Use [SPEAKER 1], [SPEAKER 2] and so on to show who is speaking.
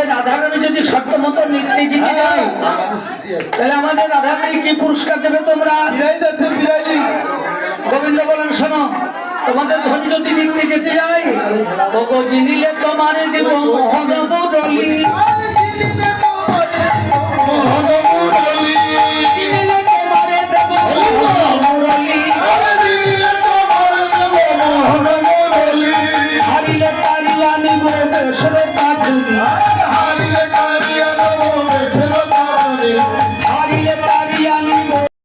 [SPEAKER 1] আমাদের রাধারানী যদি শর্ত মতো নিতে জিতে যায় তাহলে আমাদের রাধারানী কি পুরস্কার দেবে তোমরা? গোবিন্দ বলেন শোনো, তোমাদের ধনী যদি নিতে যেতে যায়, ও গো জিনিলে তোমারে দেব মহা মুরলী।